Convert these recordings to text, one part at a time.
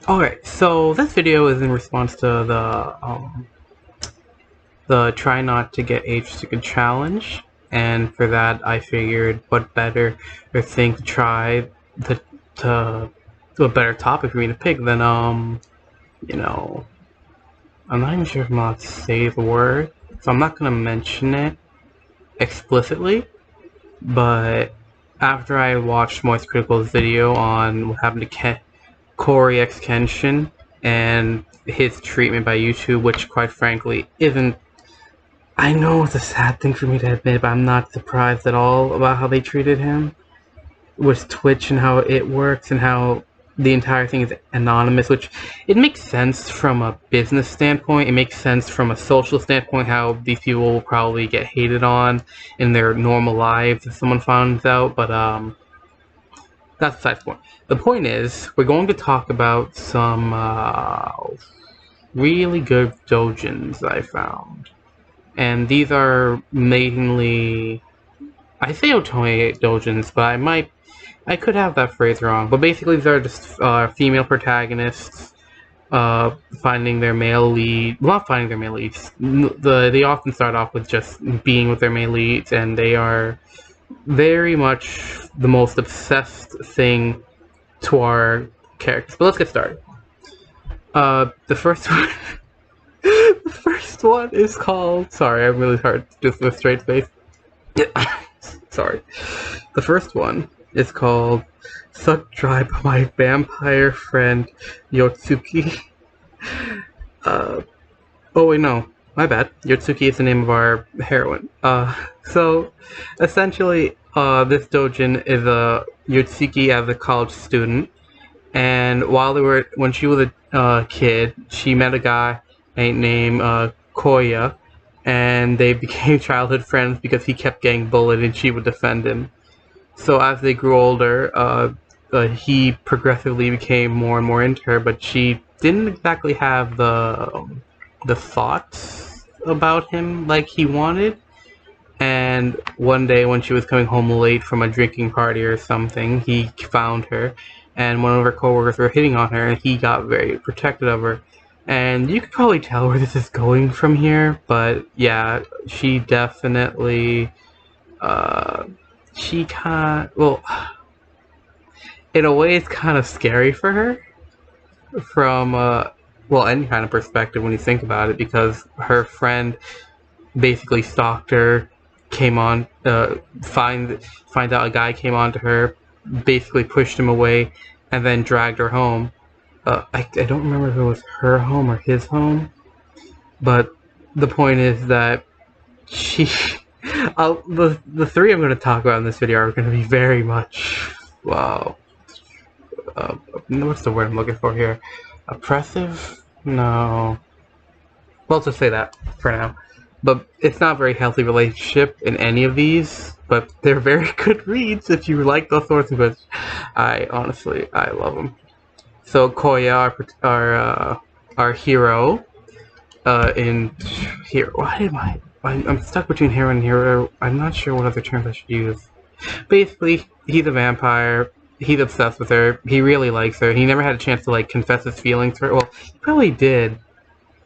Alright, so this video is in response to the try not to get age sick challenge, and for that I figured what better thing to try to do a better topic for me to pick than you know, I'm not even sure if I'm allowed to say the word, so I'm not gonna mention it explicitly, but after I watched Moist Critical's video on what happened to CoryxKenshin and his treatment by YouTube, which quite frankly isn't. I know it's a sad thing for me to admit, but I'm not surprised at all about how they treated him with Twitch and how it works and how the entire thing is anonymous, which it makes sense from a business standpoint. It makes sense from a social standpoint how these people will probably get hated on in their normal lives if someone finds out, but that's besides the point. The point is, we're going to talk about some really good doujins I found. And these are mainly, I say Otome doujins, but I could have that phrase wrong. But basically, these are just female protagonists finding their male lead. Well, not finding their male leads. They often start off with just being with their male leads, and they are very much the most obsessed thing to our characters. But let's get started. The first one. The first one is called. Sorry, I'm really hard just with a straight face. Sorry. The first one is called "Sucked Dry by My Vampire Friend Yotsuki." Oh wait, no, my bad. Yotsuki is the name of our heroine. So essentially, this doujin is a Yotsuki as a college student, and when she was a kid, she met a guy named Koya, and they became childhood friends because he kept getting bullied and she would defend him. So as they grew older, he progressively became more and more into her, but she didn't exactly have the thoughts about him like he wanted. And one day when she was coming home late from a drinking party or something, he found her, and one of her coworkers were hitting on her, and he got very protective of her. And you could probably tell where this is going from here, but yeah, she definitely, she can't, well, in a way it's kind of scary for her, from, well, any kind of perspective when you think about it, because her friend basically stalked her, came on, find out a guy came on to her, basically pushed him away, and then dragged her home. I don't remember if it was her home or his home, but the point is that she, the three I'm going to talk about in this video are going to be very much, wow, what's the word I'm looking for here? Oppressive? No. Well, let's just say that for now. But it's not a very healthy relationship in any of these, but they're very good reads if you like those sorts of books. I love them. So Koya, our hero, I'm stuck between hero and hero. I'm not sure what other terms I should use. Basically, he's a vampire. He's obsessed with her. He really likes her. He never had a chance to like confess his feelings to her. Well, he probably did.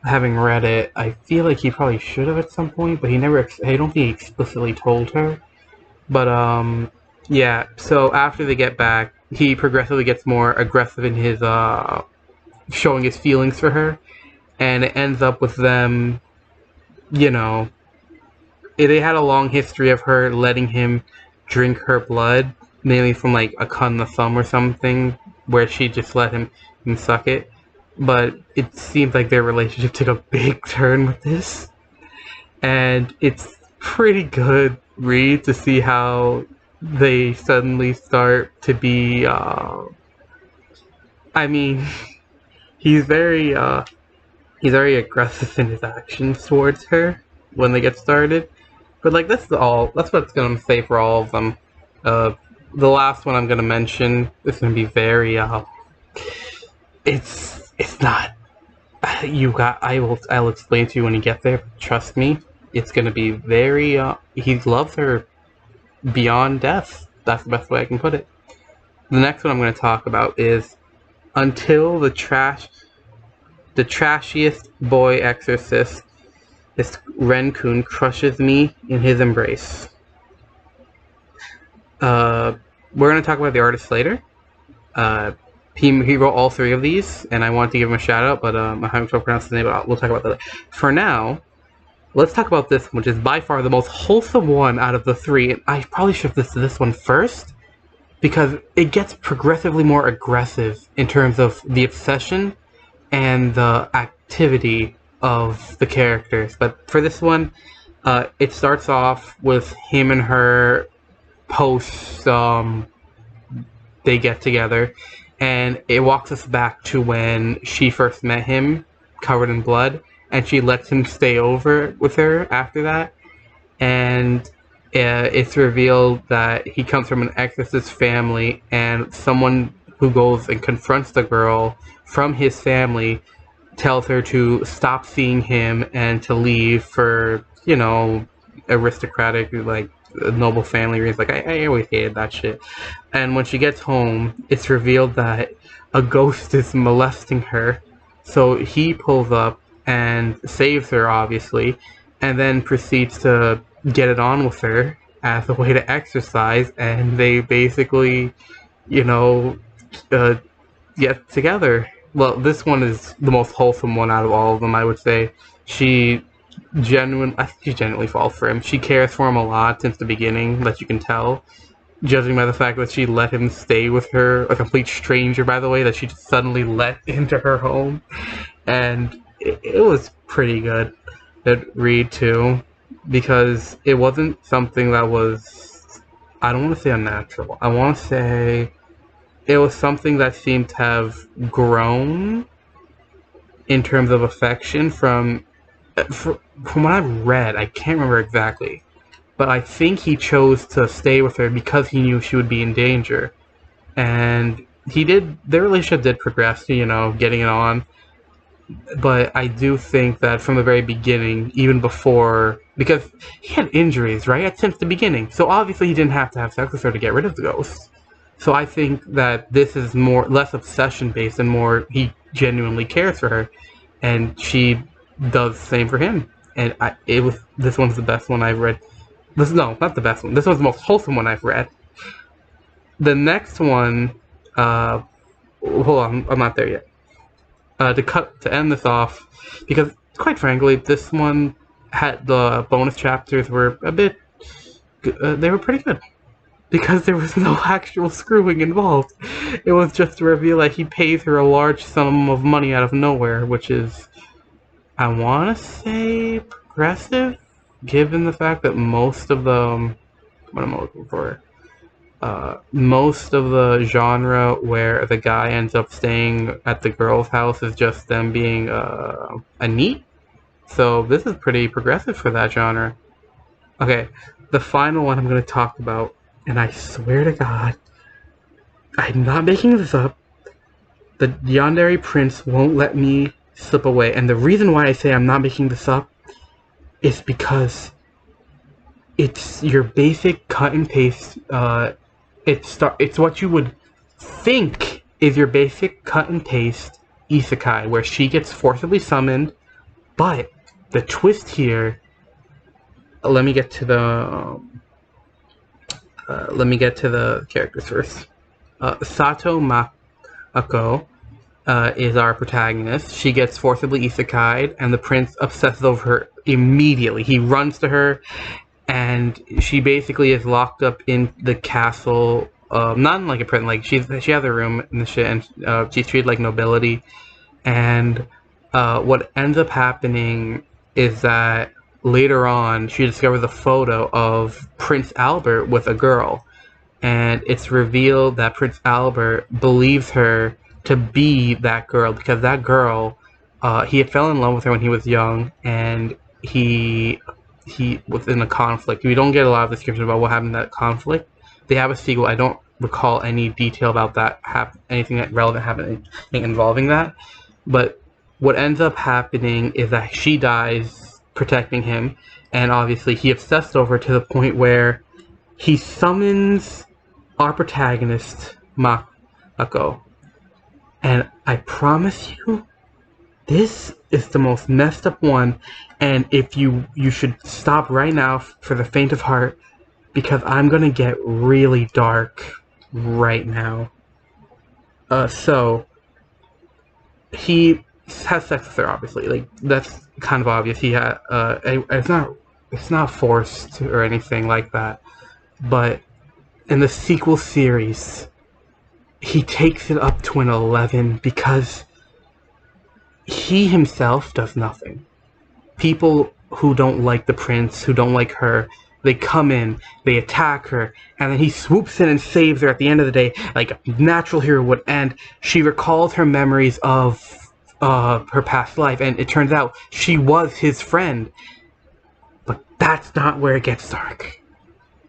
Having read it, I feel like he probably should have at some point, but he never. I don't think he explicitly told her. But yeah. So after they get back, he progressively gets more aggressive in his showing his feelings for her, and it ends up with them. You know, they had a long history of her letting him drink her blood, mainly from like a cut in the thumb or something, where she just let him suck it. But it seems like their relationship took a big turn with this, and it's pretty good read to see how they suddenly start to be. I mean, he's very aggressive in his actions towards her when they get started. But like that's what it's gonna say for all of them. The last one I'm gonna mention is gonna be very it's not. I'll explain to you when you get there. Trust me, it's gonna be very. He loves her beyond death. That's the best way I can put it. The next one I'm gonna talk about is until the trashiest boy exorcist, this Ren-kun, crushes me in his embrace. We're going to talk about the artist later. He wrote all three of these, and I wanted to give him a shout out, but I'm having trouble pronouncing his name, but we'll talk about that. For now, let's talk about this, which is by far the most wholesome one out of the three. And I probably should have listed this one first, because it gets progressively more aggressive in terms of the obsession and the activity of the characters. But for this one, it starts off with him and her post they get together, and it walks us back to when she first met him, covered in blood, and she lets him stay over with her after that. And it's revealed that he comes from an exorcist family, and someone who goes and confronts the girl from his family tells her to stop seeing him and to leave for, you know, aristocratic, like, noble family reasons. Like, I always hated that shit. And when she gets home, it's revealed that a ghost is molesting her. So he pulls up and saves her, obviously, and then proceeds to get it on with her as a way to exercise, and they basically, you know, get together. Well, this one is the most wholesome one out of all of them, I would say. I think she genuinely falls for him. She cares for him a lot since the beginning, that you can tell, judging by the fact that she let him stay with her, a complete stranger, by the way, that she just suddenly let into her home. And it was pretty good to read, too, because it wasn't something that was, I don't want to say unnatural. I want to say it was something that seemed to have grown in terms of affection from what I've read. I can't remember exactly, but I think he chose to stay with her because he knew she would be in danger. And their relationship did progress to, you know, getting it on. But I do think that from the very beginning, even before, because he had injuries, right, since the beginning, so obviously he didn't have to have sex with her to get rid of the ghost. So I think that this is less obsession based and more he genuinely cares for her, and she does the same for him. And this one's the best one I've read. No, not the best one. This one's the most wholesome one I've read. The next one, hold on, I'm not there yet. To end this off, because quite frankly, this one had the bonus chapters were a bit, they were pretty good, because there was no actual screwing involved. It was just to reveal that he pays her a large sum of money out of nowhere, which is, I want to say, progressive, given the fact that most of the, what am I looking for? Most of the genre where the guy ends up staying at the girl's house is just them being a neat. So this is pretty progressive for that genre. Okay, the final one I'm going to talk about, and I swear to God, I'm not making this up. The Yandere Prince won't let me slip away. And the reason why I say I'm not making this up is because it's your basic cut and paste. It's what you would think is your basic cut and paste isekai, where she gets forcibly summoned. But the twist here, let me get to the characters first. Sato Mako is our protagonist. She gets forcibly isekai'd, and the prince obsesses over her immediately. He runs to her, and she basically is locked up in the castle. Not in like a prison. Like she has a room in the shit, and she's treated like nobility. And what ends up happening is that later on, she discovers a photo of Prince Albert with a girl, and it's revealed that Prince Albert believes her to be that girl, because that girl, he had fell in love with her when he was young, and he was in a conflict. We don't get a lot of description about what happened in that conflict. They have a sequel. I don't recall any detail about that, anything that relevant happening involving that. But what ends up happening is that she dies protecting him, and obviously he obsessed over her to the point where he summons our protagonist, Mako, And I promise you, this is the most messed up one, and if you should stop right now for the faint of heart, because I'm gonna get really dark right now. So he has sex with her, obviously. Like, that's kind of obvious. He had it's not forced or anything like that. But in the sequel series, he takes it up to an 11 because he himself does nothing. People who don't like the prince, who don't like her, they come in, they attack her, and then he swoops in and saves her at the end of the day, like a natural hero would. And she recalls her memories of her past life, and it turns out she was his friend. But that's not where it gets dark.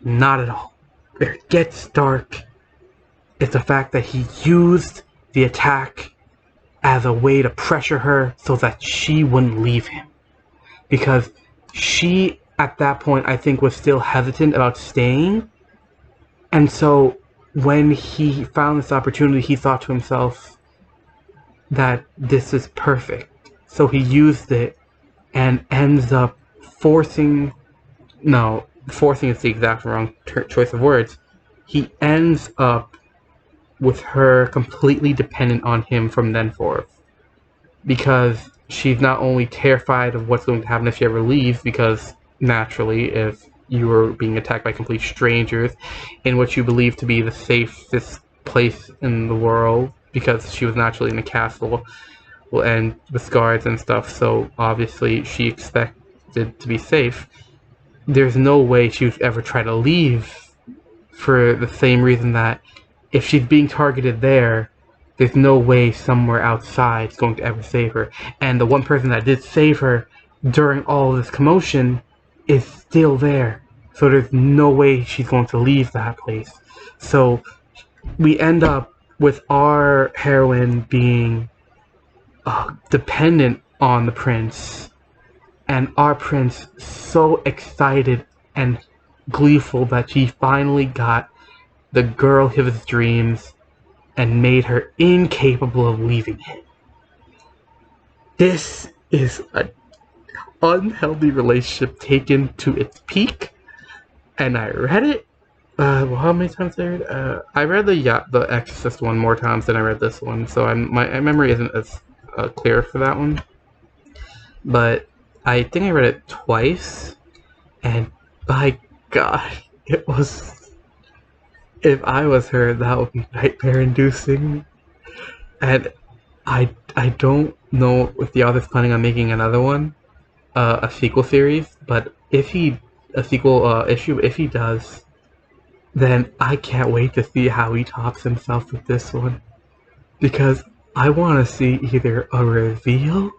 Not at all. Where it gets dark is the fact that he used the attack as a way to pressure her so that she wouldn't leave him. Because she, at that point, I think, was still hesitant about staying. And so when he found this opportunity, he thought to himself that this is perfect. So he used it and ends up forcing is the exact wrong choice of words. He ends up with her completely dependent on him from then forth. Because she's not only terrified of what's going to happen if she ever leaves, because naturally, if you were being attacked by complete strangers in what you believe to be the safest place in the world, because she was naturally in a castle and with guards and stuff, so obviously she expected to be safe. There's no way she would ever try to leave, for the same reason that if she's being targeted there's no way somewhere outside is going to ever save her. And the one person that did save her during all this commotion is still there. So there's no way she's going to leave that place. So we end up with our heroine being dependent on the prince. And our prince so excited and gleeful that she finally got the girl of his dreams and made her incapable of leaving him. This is an unhealthy relationship taken to its peak, and I read it. How many times did I read it? I read the Exorcist one more times than I read this one, so my memory isn't as clear for that one. But I think I read it twice, and by God, it was. If I was her, that would be nightmare-inducing. And I don't know if the author's planning on making another one, a sequel series. But if he does, then I can't wait to see how he tops himself with this one, because I want to see either a reveal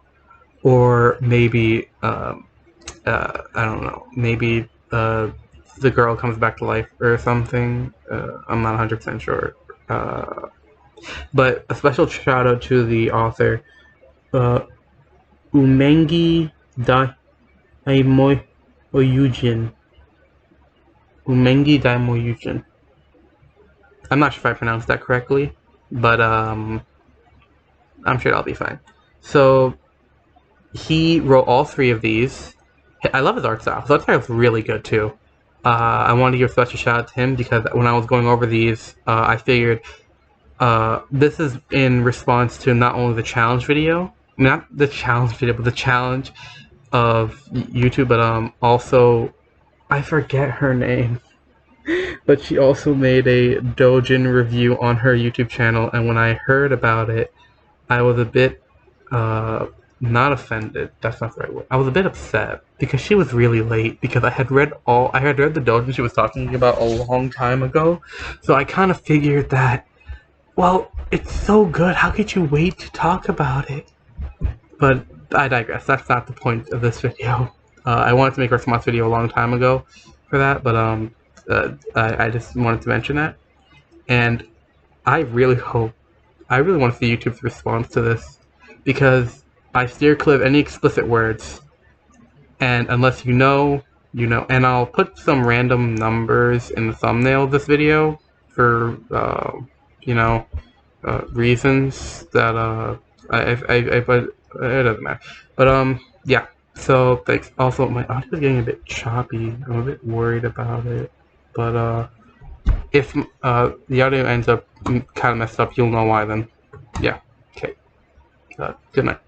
or maybe I don't know, maybe the girl comes back to life or something. I'm not 100% sure. But a special shout out to the author, Umengi Daimoyujin. Umengi Daimoyujin. I'm not sure if I pronounced that correctly, but I'm sure I'll be fine. So he wrote all three of these. I love his art style. His art style is really good too. I wanted to give a special shout out to him because when I was going over these, I figured this is in response to not only the challenge video, but the challenge of YouTube, but also, I forget her name, but she also made a Doujin review on her YouTube channel, and when I heard about it, I was a bit not offended, that's not the right word. I was a bit upset because she was really late, because I had read the Doujin she was talking about a long time ago. So I kind of figured that, well, it's so good, how could you wait to talk about it? But I digress, that's not the point of this video. I wanted to make a response video a long time ago for that, but I just wanted to mention that. And I really want to see YouTube's response to this, because I steer clear of any explicit words, and unless you know, you know. And I'll put some random numbers in the thumbnail of this video for, you know, reasons that but it doesn't matter. But yeah. So thanks. Also, my audio is getting a bit choppy. I'm a bit worried about it. But if the audio ends up kind of messed up, you'll know why then. Yeah. Okay. Good night.